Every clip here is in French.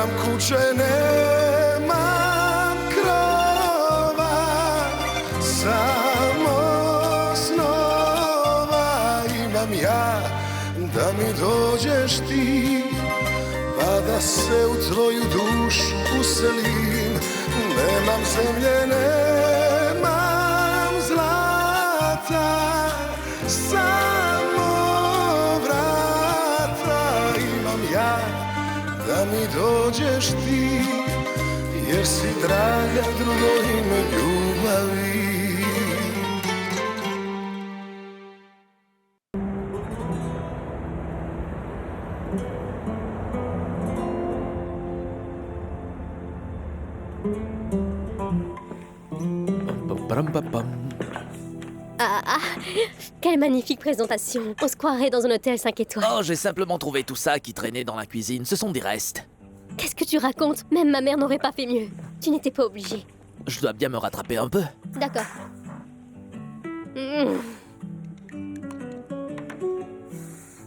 Nemam kuće, nemam krova, samo snova imam ja, da mi dođeš ti, pa da se u tvoju dušu uselim. Nemam zemlje, nemam zlata, samo vrata imam ja, da mi dođeš ti, jer si draga drugo ime ljubavi. Quelle magnifique présentation. On se croirait dans un hôtel 5 étoiles. Oh, j'ai simplement trouvé tout ça qui traînait dans la cuisine. Ce sont des restes. Qu'est-ce que tu racontes? Même ma mère n'aurait pas fait mieux. Tu n'étais pas obligé. Je dois bien me rattraper un peu. D'accord.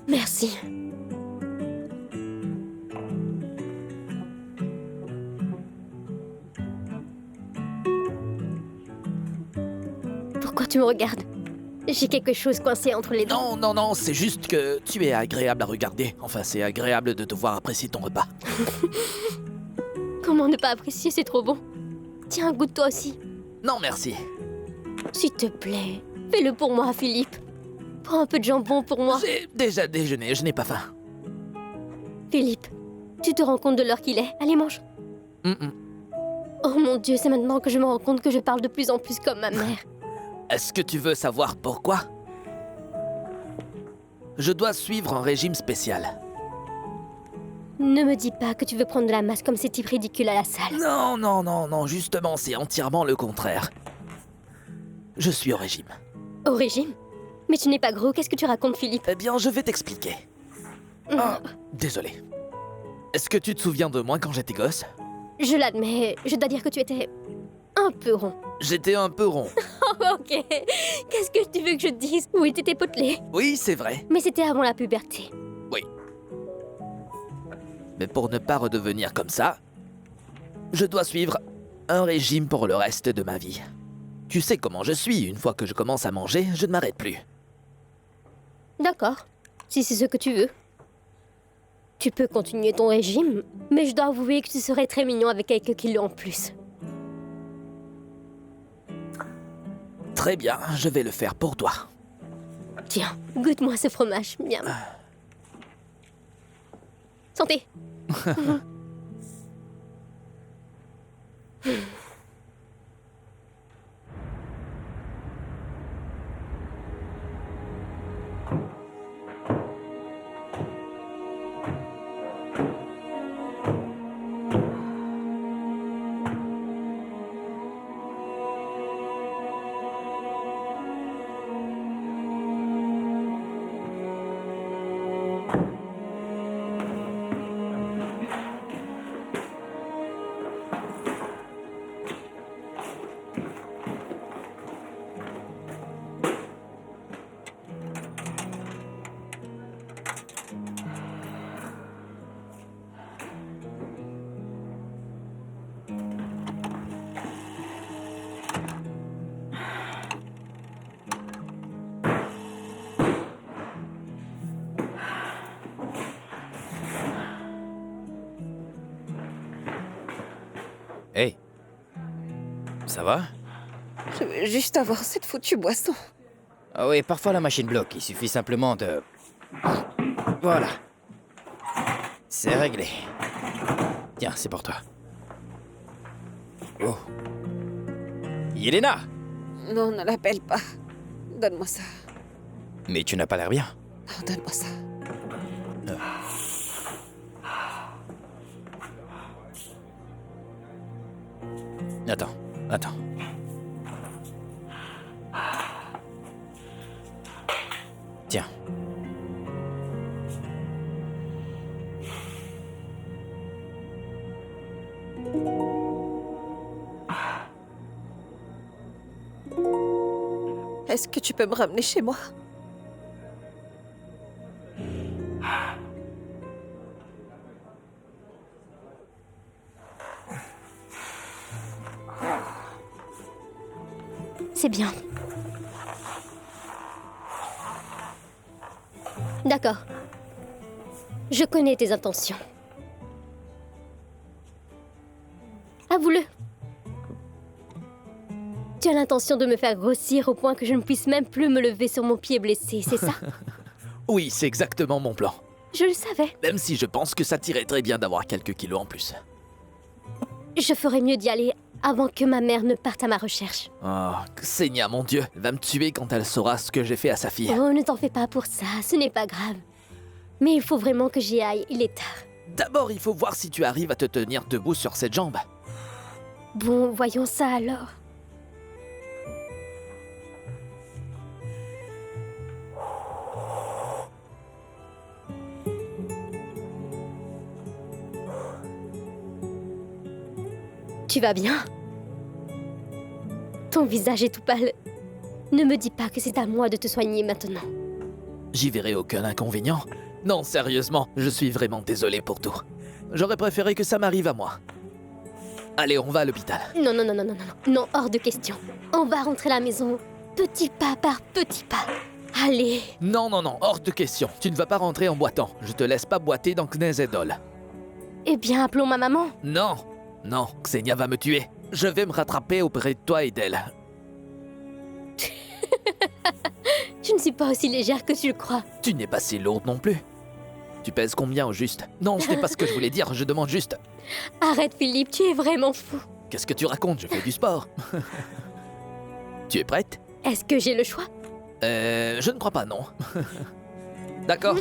Merci. Pourquoi tu me regardes? J'ai quelque chose coincé entre les dents. Non, c'est juste que tu es agréable à regarder. Enfin, c'est agréable de te voir apprécier ton repas. Comment ne pas apprécier, c'est trop bon. Tiens, goûte toi aussi. Non, merci. S'il te plaît, fais-le pour moi, Philippe. Prends un peu de jambon pour moi. J'ai déjà déjeuné, je n'ai pas faim. Philippe, tu te rends compte de l'heure qu'il est? Allez, mange. Oh mon Dieu, c'est maintenant que je me rends compte que je parle de plus en plus comme ma mère. Est-ce que tu veux savoir pourquoi? Je dois suivre un régime spécial. Ne me dis pas que tu veux prendre de la masse comme ces types ridicules à la salle. Non, justement, c'est entièrement le contraire. Je suis au régime. Au régime? Mais tu n'es pas gros, qu'est-ce que tu racontes, Philippe? Eh bien, je vais t'expliquer. Ah, désolé. Est-ce que tu te souviens de moi quand j'étais gosse? Je l'admets, je dois dire que tu étais un peu rond. J'étais un peu rond. Oh, ok. Qu'est-ce que tu veux que je te dise? Oui, t'étais potelé. Oui, c'est vrai. Mais c'était avant la puberté. Oui. Mais pour ne pas redevenir comme ça, je dois suivre un régime pour le reste de ma vie. Tu sais comment je suis, une fois que je commence à manger, je ne m'arrête plus. D'accord, si c'est ce que tu veux. Tu peux continuer ton régime, mais je dois avouer que tu serais très mignon avec quelques kilos en plus. Très bien, je vais le faire pour toi. Tiens, goûte-moi ce fromage, bien. Santé. Hey, ça va? Je veux juste avoir cette foutue boisson. Ah oui, parfois la machine bloque, il suffit simplement de... Voilà. C'est réglé. Tiens, c'est pour toi. Oh. Yelena! Non, ne l'appelle pas. Donne-moi ça. Mais tu n'as pas l'air bien. Non, donne-moi ça. Attends. Tiens. Est-ce que tu peux me ramener chez moi? D'accord. Je connais tes intentions. Avoue-le. Tu as l'intention de me faire grossir au point que je ne puisse même plus me lever sur mon pied blessé, c'est ça? Oui, c'est exactement mon plan. Je le savais. Même si je pense que ça t'irait très bien d'avoir quelques kilos en plus. Je ferais mieux d'y aller avant que ma mère ne parte à ma recherche. Oh, Xenia, mon Dieu, elle va me tuer quand elle saura ce que j'ai fait à sa fille. Oh, ne t'en fais pas pour ça, ce n'est pas grave. Mais il faut vraiment que j'y aille, il est tard. D'abord, il faut voir si tu arrives à te tenir debout sur cette jambe. Bon, voyons ça alors. Tu vas bien? Ton visage est tout pâle. Ne me dis pas que c'est à moi de te soigner maintenant. J'y verrai aucun inconvénient. Non, sérieusement, je suis vraiment désolé pour tout. J'aurais préféré que ça m'arrive à moi. Allez, on va à l'hôpital. Non, non, non, non, non, non, non, hors de question. On va rentrer à la maison, petit pas par petit pas. Allez. Non, non, non, hors de question. Tu ne vas pas rentrer en boitant. Je te laisse pas boiter dans Knezedol. Eh bien, appelons ma maman. Non, non, Xenia va me tuer. Je vais me rattraper auprès de toi et d'elle. Je ne suis pas aussi légère que tu le crois. Tu n'es pas si lourde non plus. Tu pèses combien au juste? Non, ce n'est pas ce que je voulais dire, je demande juste. Arrête, Philippe, tu es vraiment fou. Qu'est-ce que tu racontes? Je fais du sport. Tu es prête? Est-ce que j'ai le choix? Je ne crois pas, non. D'accord.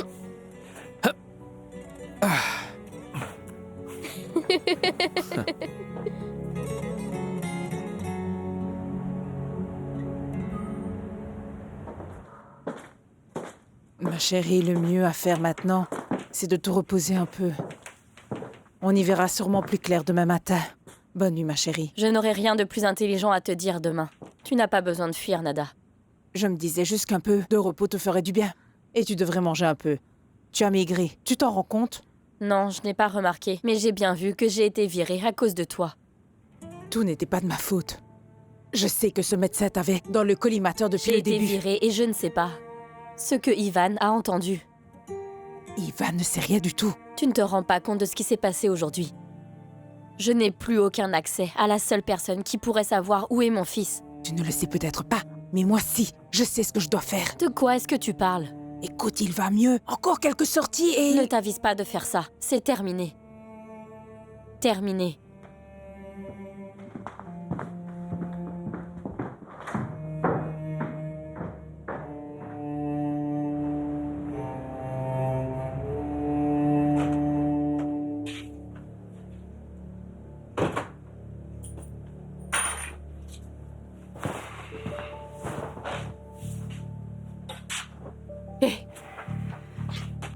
Ma chérie, le mieux à faire maintenant, c'est de te reposer un peu. On y verra sûrement plus clair demain matin. Bonne nuit, ma chérie. Je n'aurai rien de plus intelligent à te dire demain. Tu n'as pas besoin de fuir, Nada. Je me disais juste qu'un peu de repos te ferait du bien. Et tu devrais manger un peu. Tu as maigri, tu t'en rends compte? Non, je n'ai pas remarqué, mais j'ai bien vu que j'ai été virée à cause de toi. Tout n'était pas de ma faute. Je sais que ce médecin t'avait dans le collimateur depuis J'ai le été début. virée et je ne sais pas ce que Ivan a entendu. Ivan ne sait rien du tout. Tu ne te rends pas compte de ce qui s'est passé aujourd'hui. Je n'ai plus aucun accès à la seule personne qui pourrait savoir où est mon fils. Tu ne le sais peut-être pas, mais moi si. Je sais ce que je dois faire. De quoi est-ce que tu parles? Écoute, il va mieux. Encore quelques sorties et... Ne t'avise pas de faire ça. C'est terminé. Terminé.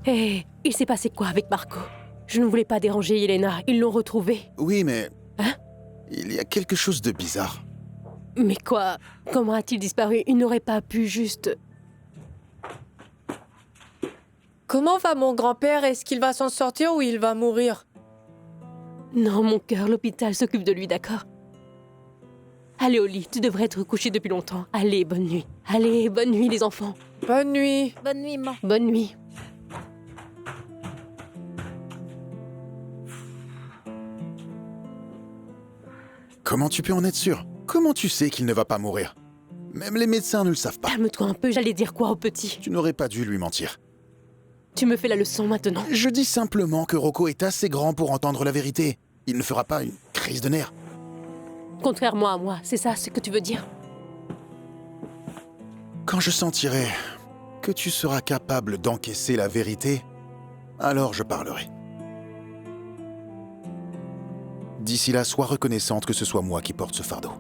Hé, il s'est passé quoi avec Marco? Je ne voulais pas déranger Elena, ils l'ont retrouvé. Oui, mais... Hein? Il y a quelque chose de bizarre. Mais quoi? Comment a-t-il disparu? Il n'aurait pas pu juste... Comment va mon grand-père? Est-ce qu'il va s'en sortir ou il va mourir? Non, mon cœur, l'hôpital s'occupe de lui, d'accord? Allez au lit, tu devrais être couché depuis longtemps. Allez, bonne nuit. Allez, bonne nuit les enfants. Bonne nuit. Bonne nuit, maman. Bonne nuit. Comment tu peux en être sûr? Comment tu sais qu'il ne va pas mourir? Même les médecins ne le savent pas. Calme-toi un peu, j'allais dire quoi au petit? Tu n'aurais pas dû lui mentir. Tu me fais la leçon maintenant. Je dis simplement que Rocco est assez grand pour entendre la vérité. Il ne fera pas une crise de nerfs. Contrairement à moi, c'est ça ce que tu veux dire? Quand je sentirai que tu seras capable d'encaisser la vérité, alors je parlerai. D'ici là, sois reconnaissante que ce soit moi qui porte ce fardeau.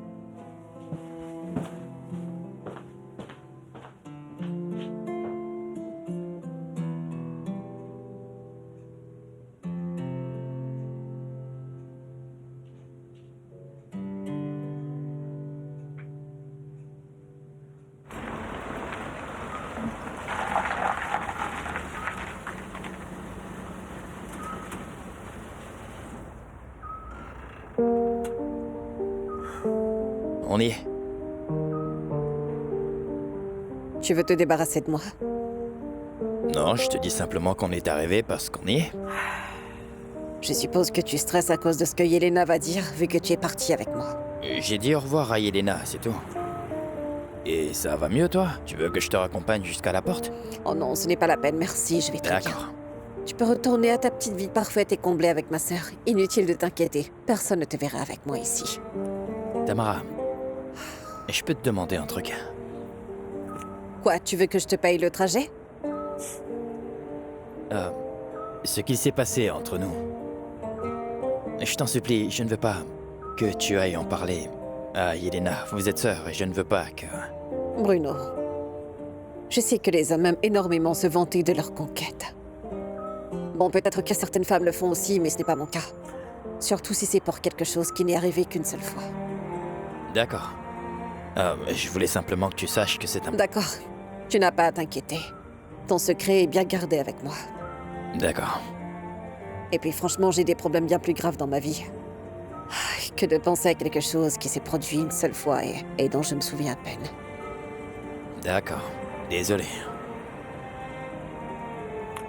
On y est. Tu veux te débarrasser de moi? Non, je te dis simplement qu'on est arrivé parce qu'on y est. Je suppose que tu stresses à cause de ce que Yelena va dire, vu que tu es parti avec moi. J'ai dit au revoir à Yelena, c'est tout. Et ça va mieux, toi? Tu veux que je te raccompagne jusqu'à la porte? Oh non, ce n'est pas la peine, merci, je vais très bien. D'accord. Tu peux retourner à ta petite vie parfaite et comblée avec ma sœur. Inutile de t'inquiéter, personne ne te verra avec moi ici. Tamara, je peux te demander un truc? Quoi, tu veux que je te paye le trajet? Ce qui s'est passé entre nous. Je t'en supplie, je ne veux pas que tu ailles en parler à Yelena. Vous êtes sœurs et je ne veux pas que... Bruno, je sais que les hommes aiment énormément se vanter de leur conquête. Bon, peut-être que certaines femmes le font aussi, mais ce n'est pas mon cas. Surtout si c'est pour quelque chose qui n'est arrivé qu'une seule fois. D'accord. Je voulais simplement que tu saches que c'est un... D'accord, tu n'as pas à t'inquiéter. Ton secret est bien gardé avec moi. D'accord. Et puis franchement, j'ai des problèmes bien plus graves dans ma vie. Que de penser à quelque chose qui s'est produit une seule fois et dont je me souviens à peine. D'accord. Désolé.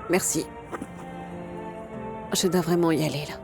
Merci. Je dois vraiment y aller, là.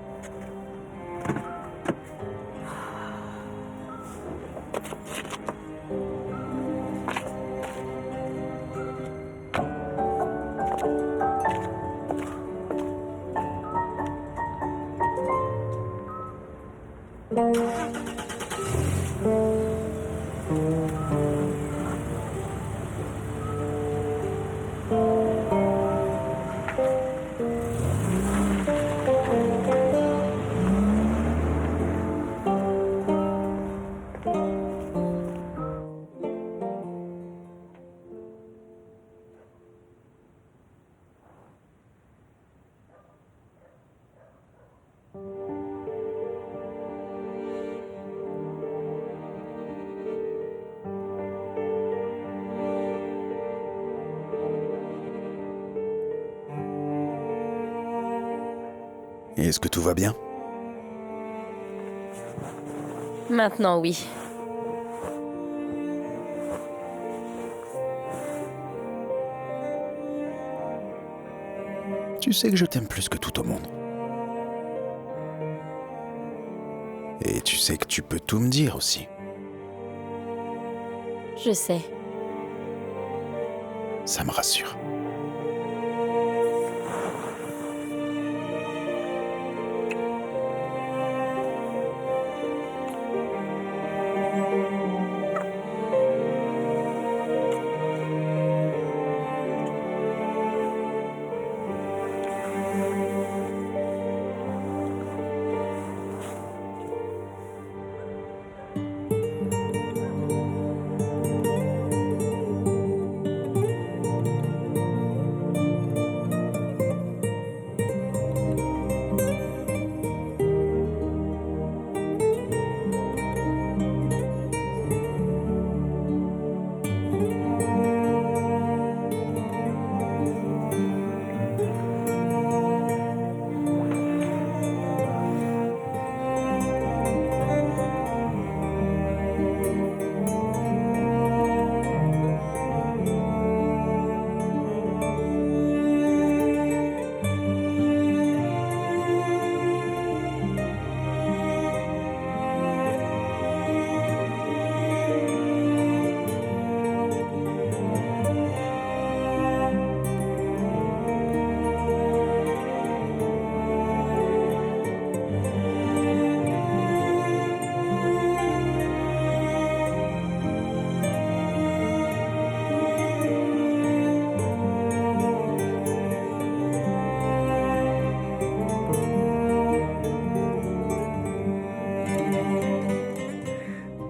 Et est-ce que tout va bien? Maintenant, oui. Tu sais que je t'aime plus que tout au monde. Et tu sais que tu peux tout me dire aussi. Je sais. Ça me rassure.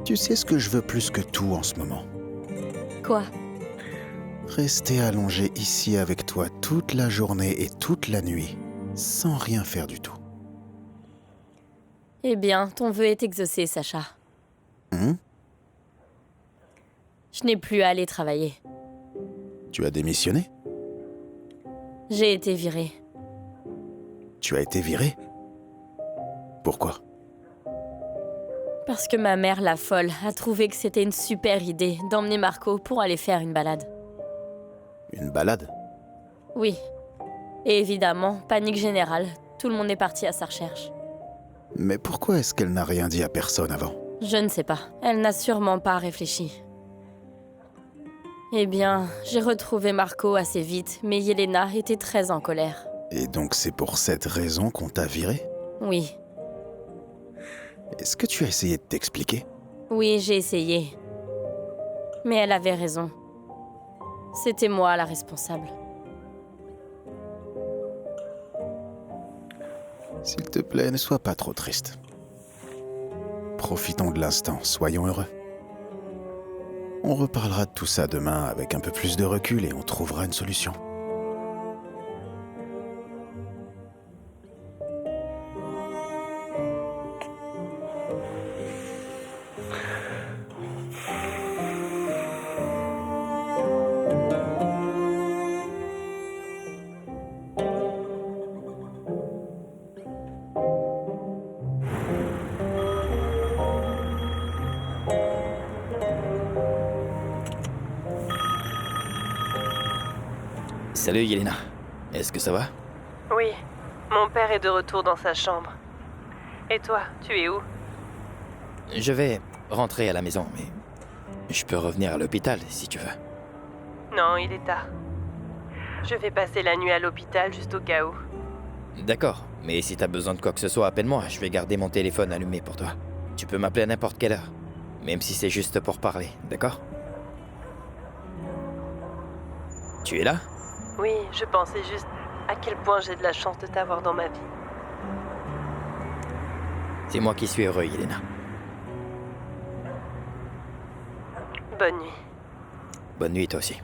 Tu sais ce que je veux plus que tout en ce moment? Quoi? Rester allongé ici avec toi toute la journée et toute la nuit, sans rien faire du tout. Eh bien, ton vœu est exaucé, Sacha. Je n'ai plus à aller travailler. Tu as démissionné? J'ai été virée. Tu as été viré? Pourquoi? Parce que ma mère, la folle, a trouvé que c'était une super idée d'emmener Marco pour aller faire une balade. Une balade? Oui. Et évidemment, panique générale. Tout le monde est parti à sa recherche. Mais pourquoi est-ce qu'elle n'a rien dit à personne avant? Je ne sais pas. Elle n'a sûrement pas réfléchi. Eh bien, j'ai retrouvé Marco assez vite, mais Yelena était très en colère. Et donc c'est pour cette raison qu'on t'a viré? Oui. Est-ce que tu as essayé de t'expliquer? Oui, j'ai essayé. Mais elle avait raison. C'était moi la responsable. S'il te plaît, ne sois pas trop triste. Profitons de l'instant, soyons heureux. On reparlera de tout ça demain avec un peu plus de recul et on trouvera une solution. Salut Yelena. Est-ce que ça va? Oui, mon père est de retour dans sa chambre. Et toi, tu es où? Je vais rentrer à la maison, mais je peux revenir à l'hôpital si tu veux. Non, il est tard. Je vais passer la nuit à l'hôpital juste au cas où. D'accord, mais si t'as besoin de quoi que ce soit, appelle-moi, je vais garder mon téléphone allumé pour toi. Tu peux m'appeler à n'importe quelle heure, même si c'est juste pour parler, d'accord? Tu es là? Oui, je pensais juste à quel point j'ai de la chance de t'avoir dans ma vie. C'est moi qui suis heureux, Yelena. Bonne nuit. Bonne nuit toi aussi.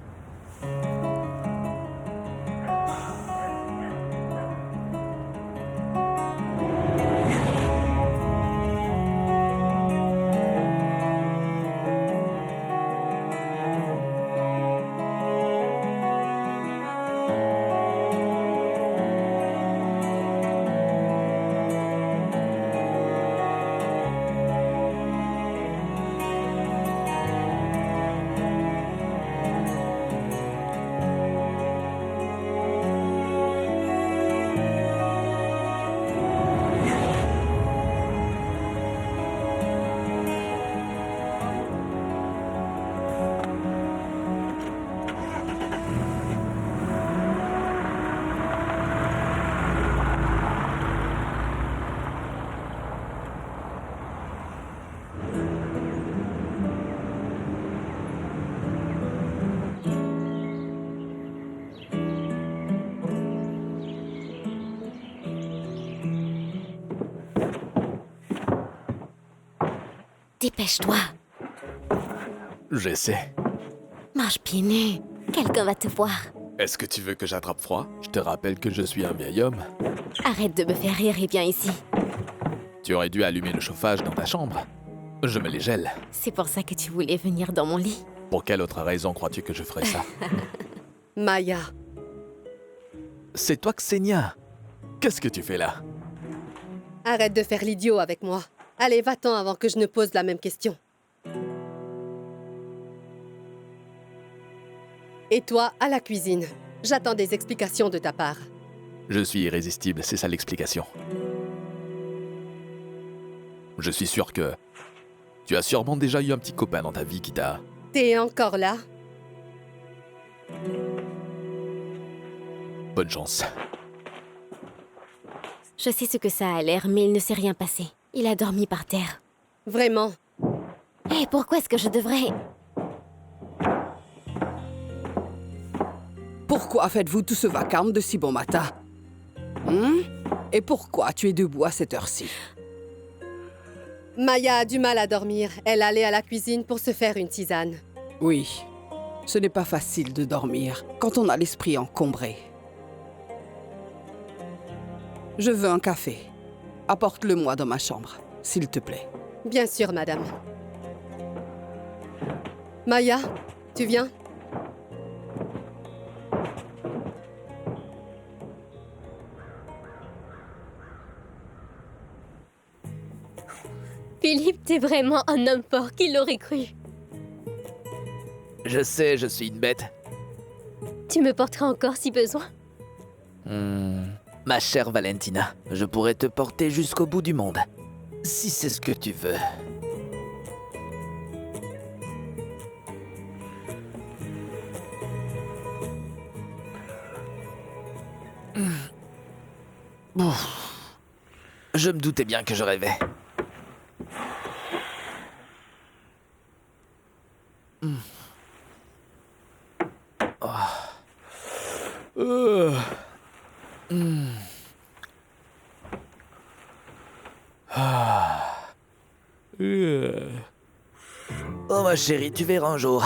Dépêche-toi. J'essaie. Marche pieds nus. Quelqu'un va te voir. Est-ce que tu veux que j'attrape froid? Je te rappelle que je suis un vieil homme. Arrête de me faire rire et viens ici. Tu aurais dû allumer le chauffage dans ta chambre. Je me les gèle. C'est pour ça que tu voulais venir dans mon lit. Pour quelle autre raison crois-tu que je ferais ça? Maya, C'est toi, Xenia. Qu'est-ce que tu fais là? Arrête de faire l'idiot avec moi. Allez, va-t'en avant que je ne pose la même question. Et toi, à la cuisine. J'attends des explications de ta part. Je suis irrésistible, c'est ça l'explication. Je suis sûr que tu as sûrement déjà eu un petit copain dans ta vie qui t'a... T'es encore là? Bonne chance. Je sais ce que ça a l'air, mais il ne s'est rien passé. Il a dormi par terre. Vraiment? Hé, pourquoi est-ce que je devrais... Pourquoi faites-vous tout ce vacarme de si bon matin? Et pourquoi tu es debout à cette heure-ci? Maya a du mal à dormir. Elle allait à la cuisine pour se faire une tisane. Oui, ce n'est pas facile de dormir quand on a l'esprit encombré. Je veux un café. Apporte-le-moi dans ma chambre, s'il te plaît. Bien sûr, madame. Maya, tu viens? Philippe, t'es vraiment un homme fort. Qui l'aurait cru? Je sais, je suis une bête. Tu me porteras encore si besoin. Ma chère Valentina, je pourrais te porter jusqu'au bout du monde. Si c'est ce que tu veux. Je me doutais bien que je rêvais. Oh ma chérie, tu verras un jour.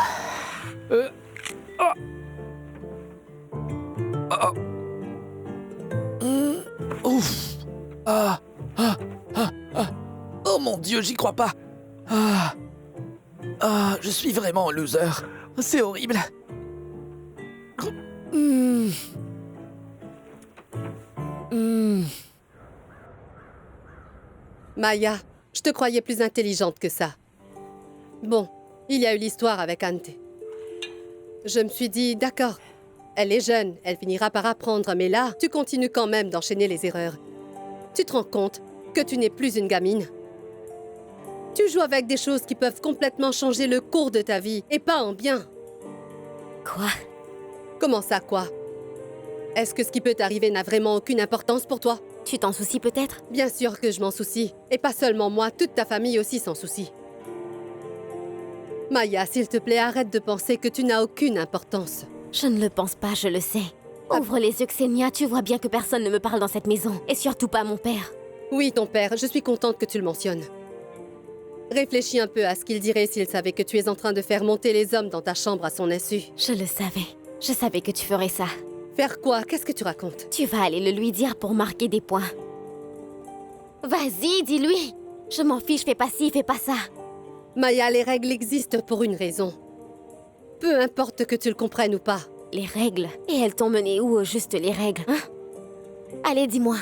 Ouf. Oh mon Dieu, j'y crois pas. Je suis vraiment un loser. C'est horrible. Maya, je te croyais plus intelligente que ça. Bon, il y a eu l'histoire avec Ante. Je me suis dit, d'accord, elle est jeune, elle finira par apprendre, mais là, tu continues quand même d'enchaîner les erreurs. Tu te rends compte que tu n'es plus une gamine? Tu joues avec des choses qui peuvent complètement changer le cours de ta vie, et pas en bien. Quoi? Comment ça, quoi? Est-ce que ce qui peut t'arriver n'a vraiment aucune importance pour toi? Tu t'en soucies peut-être? Bien sûr que je m'en soucie. Et pas seulement moi, toute ta famille aussi s'en soucie. Maya, s'il te plaît, arrête de penser que tu n'as aucune importance. Je ne le pense pas, je le sais. Ouvre les yeux, Xenia, tu vois bien que personne ne me parle dans cette maison. Et surtout pas mon père. Oui, ton père, je suis contente que tu le mentionnes. Réfléchis un peu à ce qu'il dirait s'il savait que tu es en train de faire monter les hommes dans ta chambre à son insu. Je le savais. Je savais que tu ferais ça. Faire quoi? Qu'est-ce que tu racontes? Tu vas aller le lui dire pour marquer des points. Vas-y, dis-lui. Je m'en fiche, fais pas ci, fais pas ça. Maya, les règles existent pour une raison. Peu importe que tu le comprennes ou pas. Les règles? Et elles t'ont mené où au juste les règles, hein? Allez, dis-moi.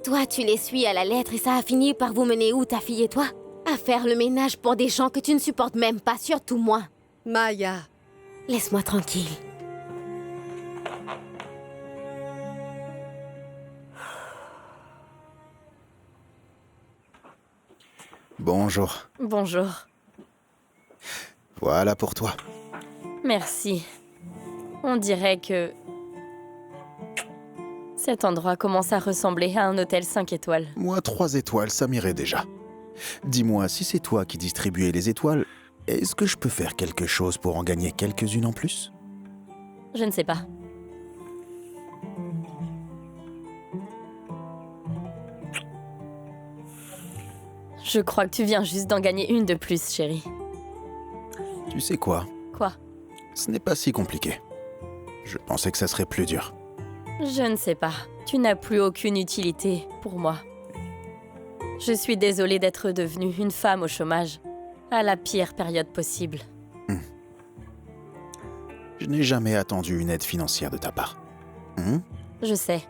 Toi, tu les suis à la lettre et ça a fini par vous mener où, ta fille et toi? À faire le ménage pour des gens que tu ne supportes même pas, surtout moi. Maya. Laisse-moi tranquille. Bonjour. Bonjour. Voilà pour toi. Merci. On dirait que... cet endroit commence à ressembler à un hôtel 5 étoiles. Moi, 3 étoiles, ça m'irait déjà. Dis-moi, si c'est toi qui distribuais les étoiles, est-ce que je peux faire quelque chose pour en gagner quelques-unes en plus? Je ne sais pas. Je crois que tu viens juste d'en gagner une de plus, chérie. Tu sais quoi? Quoi? Ce n'est pas si compliqué. Je pensais que ça serait plus dur. Je ne sais pas. Tu n'as plus aucune utilité pour moi. Je suis désolée d'être devenue une femme au chômage, à la pire période possible. Je n'ai jamais attendu une aide financière de ta part. Je sais.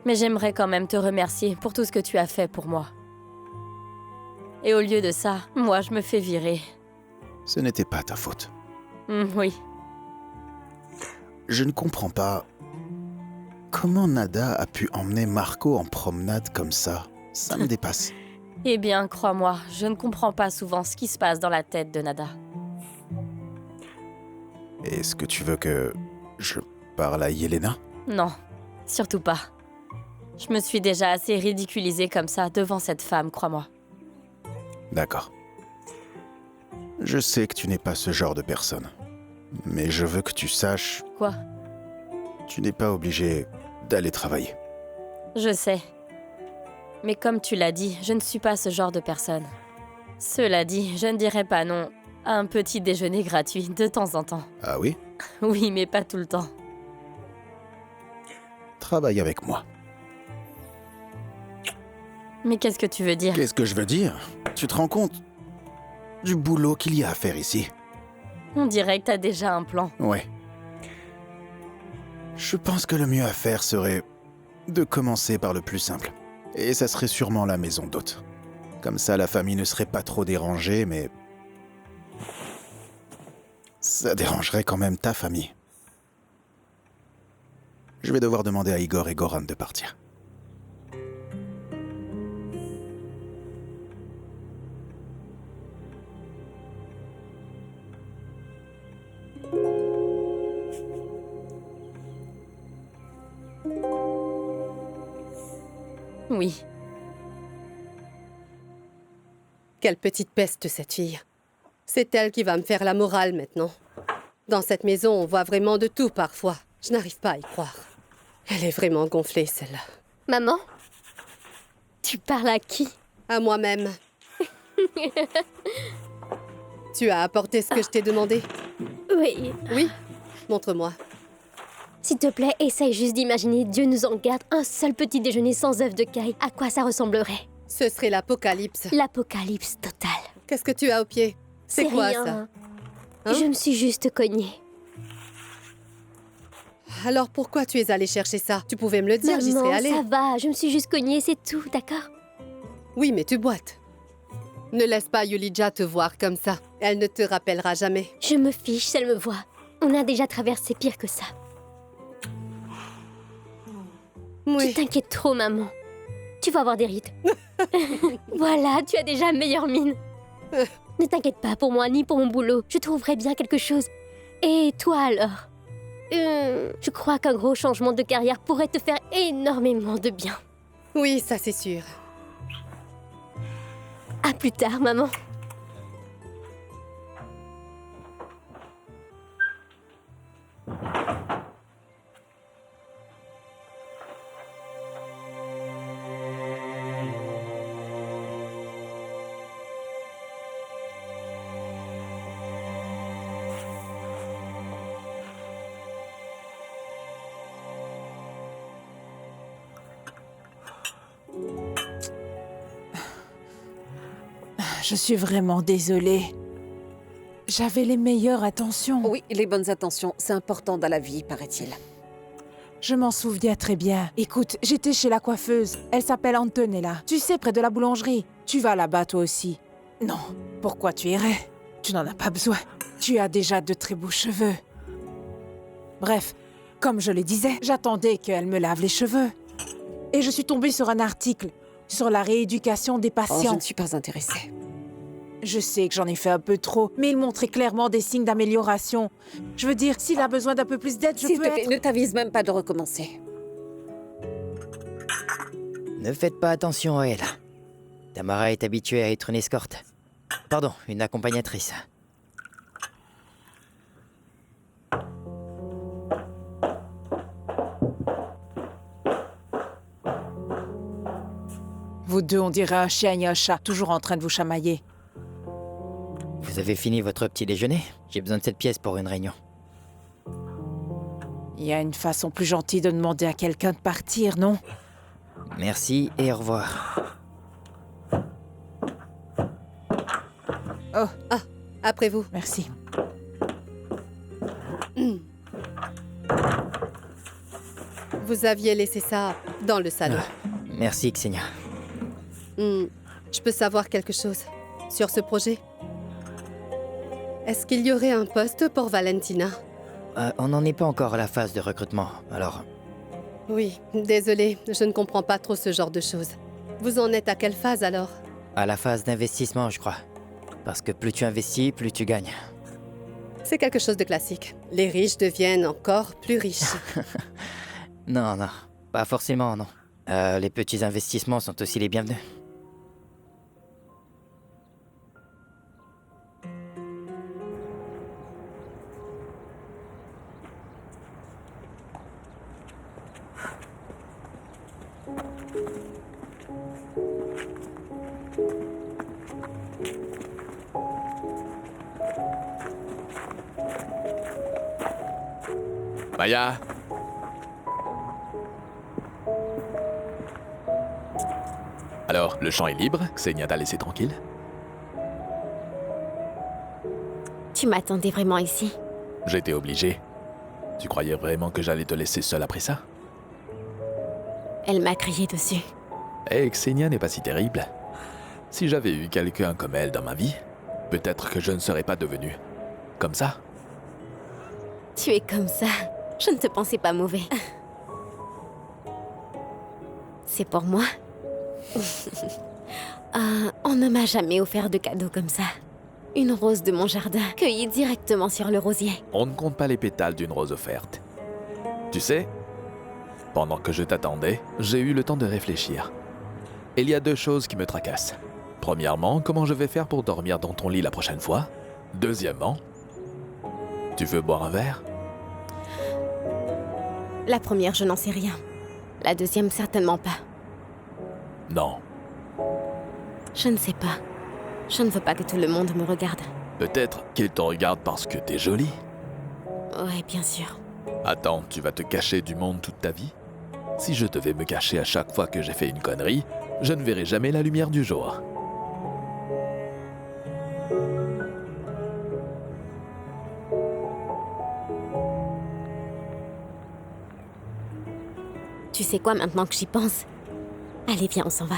Mais j'aimerais quand même te remercier pour tout ce que tu as fait pour moi. Et au lieu de ça, moi, je me fais virer. Ce n'était pas ta faute. Oui. Je ne comprends pas comment Nada a pu emmener Marco en promenade comme ça. Ça me dépasse. Eh bien, crois-moi, je ne comprends pas souvent ce qui se passe dans la tête de Nada. Est-ce que tu veux que je parle à Yelena? Non, surtout pas. Je me suis déjà assez ridiculisée comme ça devant cette femme, crois-moi. D'accord. Je sais que tu n'es pas ce genre de personne. Mais je veux que tu saches... Quoi? Tu n'es pas obligé d'aller travailler. Je sais. Mais comme tu l'as dit, je ne suis pas ce genre de personne. Cela dit, je ne dirais pas non à un petit déjeuner gratuit de temps en temps. Ah oui? Oui, mais pas tout le temps. Travaille avec moi. Mais qu'est-ce que tu veux dire? Qu'est-ce que je veux dire? Tu te rends compte du boulot qu'il y a à faire ici? On dirait que t'as déjà un plan. Ouais. Je pense que le mieux à faire serait de commencer par le plus simple. Et ça serait sûrement la maison d'hôte. Comme ça, la famille ne serait pas trop dérangée, mais... ça dérangerait quand même ta famille. Je vais devoir demander à Igor et Goran de partir. Oui. Quelle petite peste, cette fille. C'est elle qui va me faire la morale maintenant. Dans cette maison, on voit vraiment de tout parfois. Je n'arrive pas à y croire. Elle est vraiment gonflée, celle-là. Maman? Tu parles à qui? À moi-même. Tu as apporté ce que je t'ai demandé? Oui. Oui? Montre-moi. S'il te plaît, essaye juste d'imaginer, Dieu nous en garde, un seul petit déjeuner sans œufs de caille. À quoi ça ressemblerait? Ce serait l'apocalypse. L'apocalypse totale. Qu'est-ce que tu as au pied? C'est quoi rien. ça? Hein? Je me suis juste cognée. Alors pourquoi tu es allée chercher ça? Tu pouvais me le dire, j'y serais allée. Ça va, je me suis juste cognée, c'est tout, d'accord? Oui, mais tu boites. Ne laisse pas Yulija te voir comme ça. Elle ne te rappellera jamais. Je me fiche, si elle me voit. On a déjà traversé pire que ça. Oui. Tu t'inquiètes trop, maman. Tu vas avoir des rides. Voilà, tu as déjà meilleure mine. Ne t'inquiète pas pour moi ni pour mon boulot. Je trouverai bien quelque chose. Et toi alors? Je crois qu'un gros changement de carrière pourrait te faire énormément de bien. Oui, ça c'est sûr. À plus tard, maman. Je suis vraiment désolée. J'avais les meilleures intentions. Oui, les bonnes intentions, c'est important dans la vie, paraît-il. Je m'en souviens très bien. Écoute, j'étais chez la coiffeuse. Elle s'appelle Antonella. Tu sais, près de la boulangerie. Tu vas là-bas, toi aussi. Non, pourquoi tu irais? Tu n'en as pas besoin. Tu as déjà de très beaux cheveux. Bref, comme je le disais, j'attendais qu'elle me lave les cheveux. Et je suis tombée sur un article sur la rééducation des Oh, je patients. ne suis pas intéressée. Je sais que j'en ai fait un peu trop, mais il montrait clairement des signes d'amélioration. Je veux dire, s'il a besoin d'un peu plus d'aide, je S'il peux te plaît, être... ne t'avise même pas de recommencer. Ne faites pas attention à elle. Tamara est habituée à être une escorte. Pardon, une accompagnatrice. Vous deux, on dirait un chien et un chat, toujours en train de vous chamailler. Vous avez fini votre petit déjeuner? J'ai besoin de cette pièce pour une réunion. Il y a une façon plus gentille de demander à quelqu'un de partir, non? Merci et au revoir. Oh, Ah, après vous. merci. Vous aviez laissé ça dans le salon. Merci, Xenia. Je peux savoir quelque chose sur ce projet? Est-ce qu'il y aurait un poste pour Valentina? On n'en est pas encore à la phase de recrutement, alors... Oui, désolée, je ne comprends pas trop ce genre de choses. Vous en êtes à quelle phase alors? À la phase d'investissement, je crois. Parce que plus tu investis, plus tu gagnes. C'est quelque chose de classique. Les riches deviennent encore plus riches. Non, non. Pas forcément, non. Les petits investissements sont aussi les bienvenus. Maya. Alors, le champ est libre? Xenia t'a laissé tranquille? Tu m'attendais vraiment ici? J'étais obligé. Tu croyais vraiment que j'allais te laisser seule après ça? Elle m'a crié dessus. Eh, Xenia n'est pas si terrible. Si j'avais eu quelqu'un comme elle dans ma vie, peut-être que je ne serais pas devenu comme ça. Tu es comme ça. Je ne te pensais pas mauvais. C'est pour moi. On ne m'a jamais offert de cadeau comme ça. Une rose de mon jardin, cueillie directement sur le rosier. On ne compte pas les pétales d'une rose offerte. Tu sais, pendant que je t'attendais, j'ai eu le temps de réfléchir. Il y a deux choses qui me tracassent. Premièrement, comment je vais faire pour dormir dans ton lit la prochaine fois? Deuxièmement, tu veux boire un verre? La première, je n'en sais rien. La deuxième, certainement pas. Non. Je ne sais pas. Je ne veux pas que tout le monde me regarde. Peut-être qu'il te regarde parce que t'es jolie. Ouais, bien sûr. Attends, tu vas te cacher du monde toute ta vie? Si je devais me cacher à chaque fois que j'ai fait une connerie, je ne verrai jamais la lumière du jour. Tu sais quoi, maintenant que j'y pense? Allez, viens, on s'en va.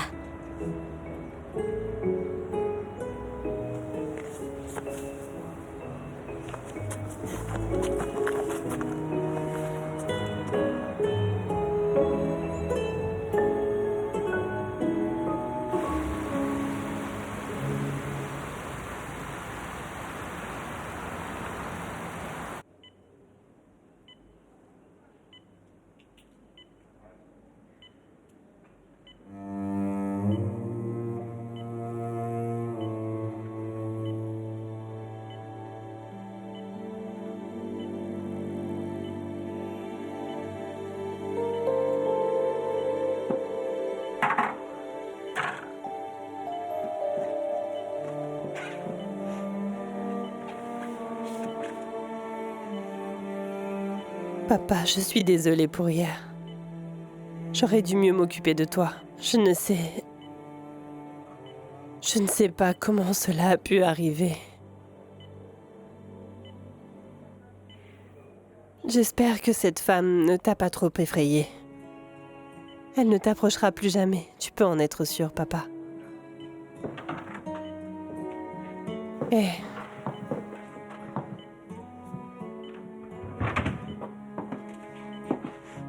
Papa, je suis désolée pour hier. J'aurais dû mieux m'occuper de toi. Je ne sais pas comment cela a pu arriver. J'espère que cette femme ne t'a pas trop effrayée. Elle ne t'approchera plus jamais. Tu peux en être sûr, papa. Eh.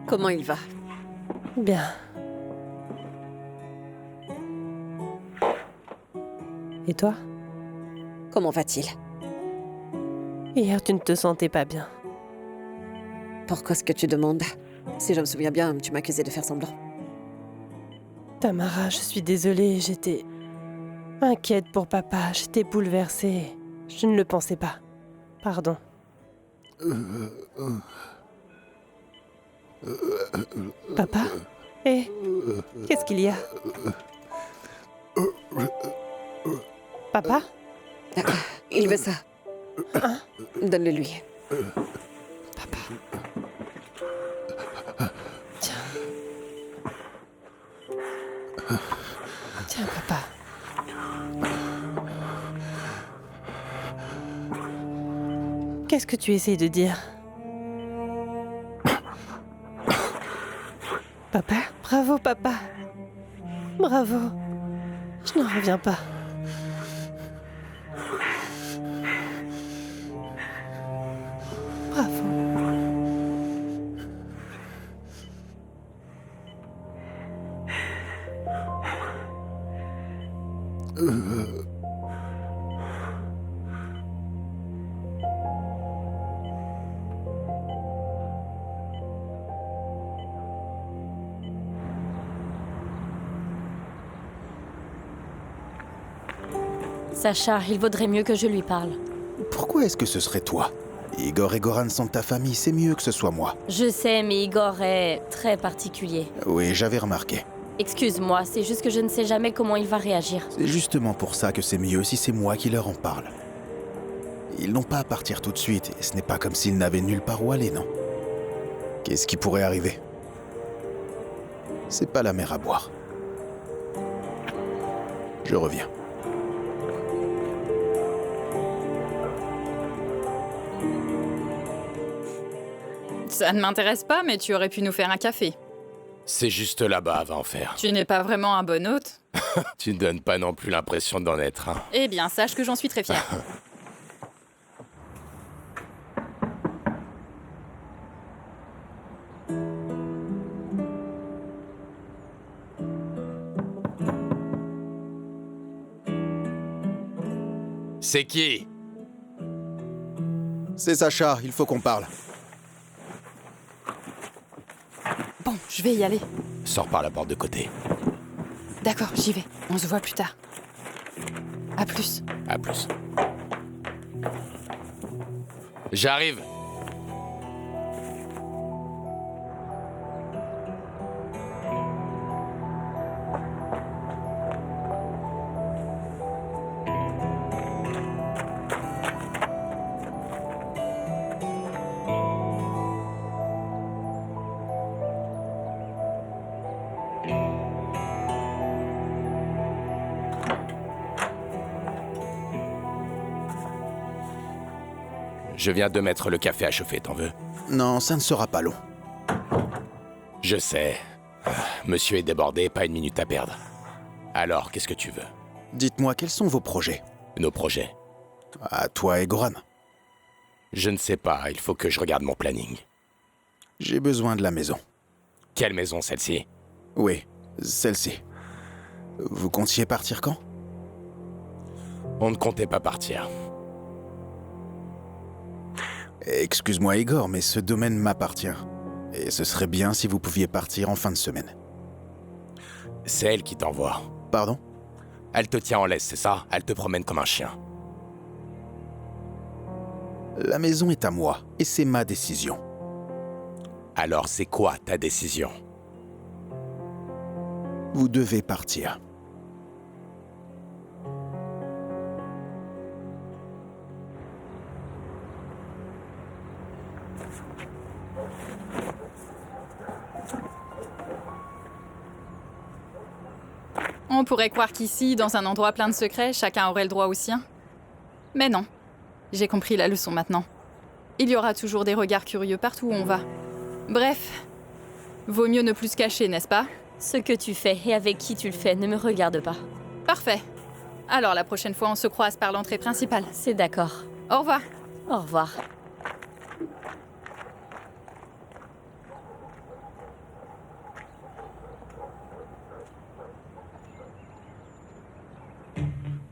Comment il va? Bien. Et toi? Comment va-t-il? Hier, tu ne te sentais pas bien. Pourquoi est-ce que tu demandes? Si je me souviens bien, tu m'accusais de faire semblant. Tamara, je suis désolée, j'étais inquiète pour papa, j'étais bouleversée. Je ne le pensais pas. Pardon. Papa? Qu'est-ce qu'il y a? Papa? Il veut ça. Hein? Donne-le lui. Papa. Tiens. Tiens, papa. Qu'est-ce que tu essayes de dire? Papa? Bravo, papa. Bravo. Je n'en reviens pas. Bravo. Sacha, il vaudrait mieux que je lui parle. Pourquoi est-ce que ce serait toi? Igor et Goran sont de ta famille, c'est mieux que ce soit moi. Je sais, mais Igor est très particulier. Oui, j'avais remarqué. Excuse-moi, c'est juste que je ne sais jamais comment il va réagir. C'est justement pour ça que c'est mieux si c'est moi qui leur en parle. Ils n'ont pas à partir tout de suite, et ce n'est pas comme s'ils n'avaient nulle part où aller, non? Qu'est-ce qui pourrait arriver? C'est pas la mer à boire. Je reviens. Ça ne m'intéresse pas, mais tu aurais pu nous faire un café. C'est juste là-bas, va en faire. Tu n'es pas vraiment un bon hôte. Tu ne donnes pas non plus l'impression d'en être, hein. Eh bien, sache que j'en suis très fière. C'est qui? C'est Sacha, il faut qu'on parle. Bon, je vais y aller. Sors par la porte de côté. D'accord, j'y vais. On se voit plus tard. À plus. À plus. J'arrive. Je viens de mettre le café à chauffer, t'en veux? Non, ça ne sera pas long. Je sais. Monsieur est débordé, pas une minute à perdre. Alors, qu'est-ce que tu veux? Dites-moi, quels sont vos projets? Nos projets? À toi et Goran. Je ne sais pas, il faut que je regarde mon planning. J'ai besoin de la maison. Quelle maison, celle-ci? Oui, celle-ci. Vous comptiez partir quand? On ne comptait pas partir. Excuse-moi Igor, mais ce domaine m'appartient. Et ce serait bien si vous pouviez partir en fin de semaine. C'est elle qui t'envoie. Pardon? Elle te tient en laisse, c'est ça? Elle te promène comme un chien. La maison est à moi, et c'est ma décision. Alors c'est quoi ta décision? Vous devez partir. On pourrait croire qu'ici, dans un endroit plein de secrets, chacun aurait le droit au sien. Mais non. J'ai compris la leçon maintenant. Il y aura toujours des regards curieux partout où on va. Bref, vaut mieux ne plus se cacher, n'est-ce pas? Ce que tu fais et avec qui tu le fais ne me regarde pas. Parfait. Alors la prochaine fois, on se croise par l'entrée principale. C'est d'accord. Au revoir. Au revoir.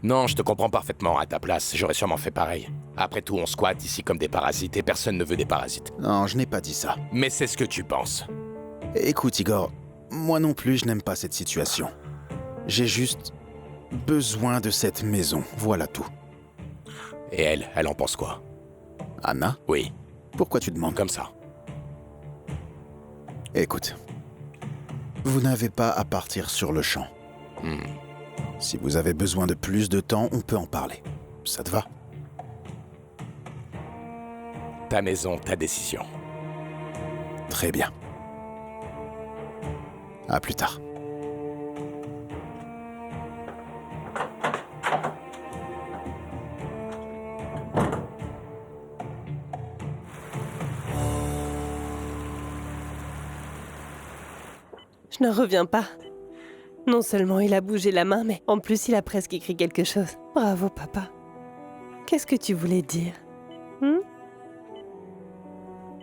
Non, je te comprends parfaitement. À ta place, j'aurais sûrement fait pareil. Après tout, on squatte ici comme des parasites et personne ne veut des parasites. Non, je n'ai pas dit ça. Mais c'est ce que tu penses. Écoute Igor, moi non plus je n'aime pas cette situation. J'ai juste besoin de cette maison, voilà tout. Et elle en pense quoi? Anna? Oui. Pourquoi tu demandes? Comme ça. Écoute, vous n'avez pas à partir sur le champ. Si vous avez besoin de plus de temps, on peut en parler. Ça te va? Ta maison, ta décision. Très bien. À plus tard. Je ne reviens pas. Non seulement il a bougé la main, mais en plus il a presque écrit quelque chose. Bravo, papa. Qu'est-ce que tu voulais dire?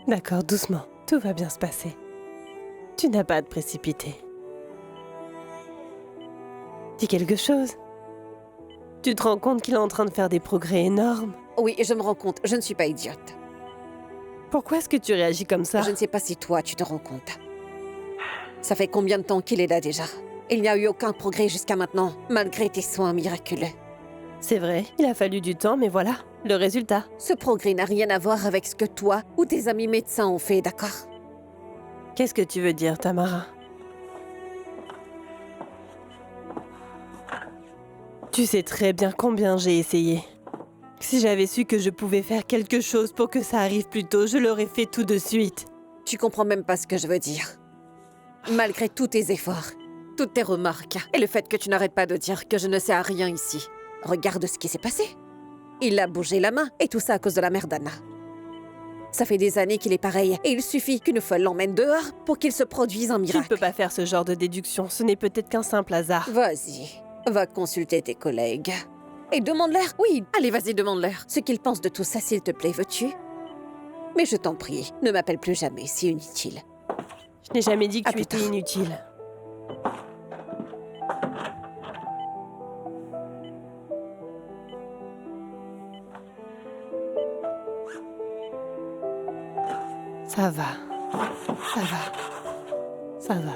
D'accord, doucement. Tout va bien se passer. Tu n'as pas à te précipiter. Dis quelque chose. Tu te rends compte qu'il est en train de faire des progrès énormes? Oui, je me rends compte. Je ne suis pas idiote. Pourquoi est-ce que tu réagis comme ça? Je ne sais pas si toi, tu te rends compte. Ça fait combien de temps qu'il est là déjà? Il n'y a eu aucun progrès jusqu'à maintenant, malgré tes soins miraculeux. C'est vrai, il a fallu du temps, mais voilà, le résultat. Ce progrès n'a rien à voir avec ce que toi ou tes amis médecins ont fait, d'accord? Qu'est-ce que tu veux dire, Tamara? Tu sais très bien combien j'ai essayé. Si j'avais su que je pouvais faire quelque chose pour que ça arrive plus tôt, je l'aurais fait tout de suite. Tu comprends même pas ce que je veux dire. Malgré tous tes efforts, toutes tes remarques, et le fait que tu n'arrêtes pas de dire que je ne sais à rien ici. Regarde ce qui s'est passé. Il a bougé la main, et tout ça à cause de la mère d'Anna. Ça fait des années qu'il est pareil, et il suffit qu'une folle l'emmène dehors pour qu'il se produise un miracle. Tu ne peux pas faire ce genre de déduction, ce n'est peut-être qu'un simple hasard. Vas-y, va consulter tes collègues. Et demande-leur, oui, allez vas-y demande-leur ce qu'ils pensent de tout ça s'il te plaît, veux-tu? Mais je t'en prie, ne m'appelle plus jamais, c'est inutile. Je n'ai jamais dit que tu étais inutile. Ça va. Ça va. Ça va.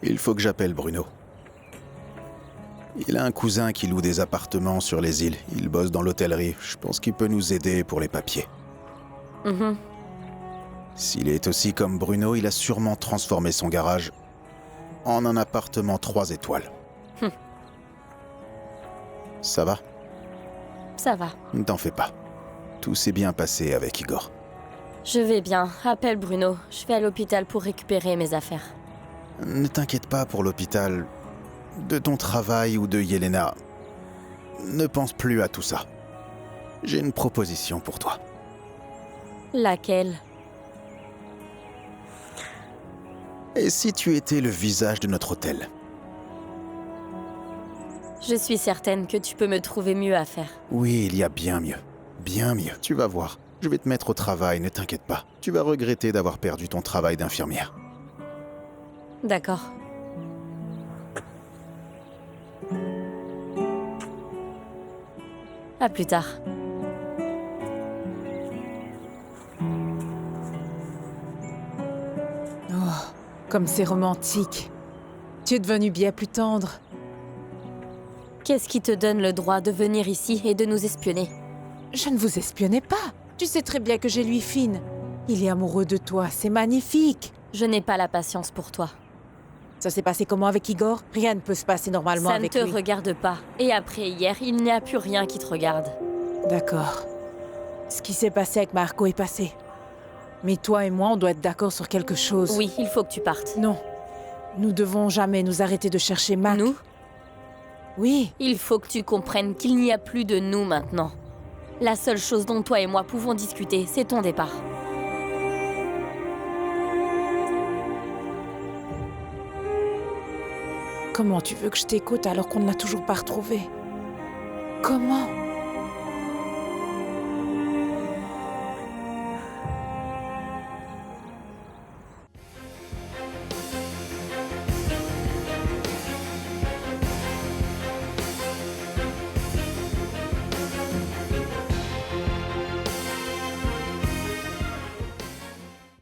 Il faut que j'appelle Bruno. Il a un cousin qui loue des appartements sur les îles. Il bosse dans l'hôtellerie. Je pense qu'il peut nous aider pour les papiers. Mhm. S'il est aussi comme Bruno, il a sûrement transformé son garage en un appartement 3 étoiles. Ça va? Ça va. Ne t'en fais pas. Tout s'est bien passé avec Igor. Je vais bien. Appelle Bruno. Je vais à l'hôpital pour récupérer mes affaires. Ne t'inquiète pas pour l'hôpital, de ton travail ou de Yelena. Ne pense plus à tout ça. J'ai une proposition pour toi. Laquelle? Et si tu étais le visage de notre hôtel? Je suis certaine que tu peux me trouver mieux à faire. Oui, il y a bien mieux. Bien mieux. Tu vas voir. Je vais te mettre au travail, ne t'inquiète pas. Tu vas regretter d'avoir perdu ton travail d'infirmière. D'accord. À plus tard. Oh, comme c'est romantique. Tu es devenu bien plus tendre. Qu'est-ce qui te donne le droit de venir ici et de nous espionner? Je ne vous espionnais pas. Tu sais très bien que j'ai lui fine. Il est amoureux de toi, c'est magnifique. Je n'ai pas la patience pour toi. Ça s'est passé comment avec Igor? Rien ne peut se passer normalement avec lui. Ça ne te regarde pas. Et après hier, il n'y a plus rien qui te regarde. D'accord. Ce qui s'est passé avec Marco est passé. Mais toi et moi, on doit être d'accord sur quelque chose. Oui, il faut que tu partes. Non. Nous devons jamais nous arrêter de chercher Mac. Nous? Oui. Il faut que tu comprennes qu'il n'y a plus de nous maintenant. La seule chose dont toi et moi pouvons discuter, c'est ton départ. Comment tu veux que je t'écoute alors qu'on ne l'a toujours pas retrouvé? Comment?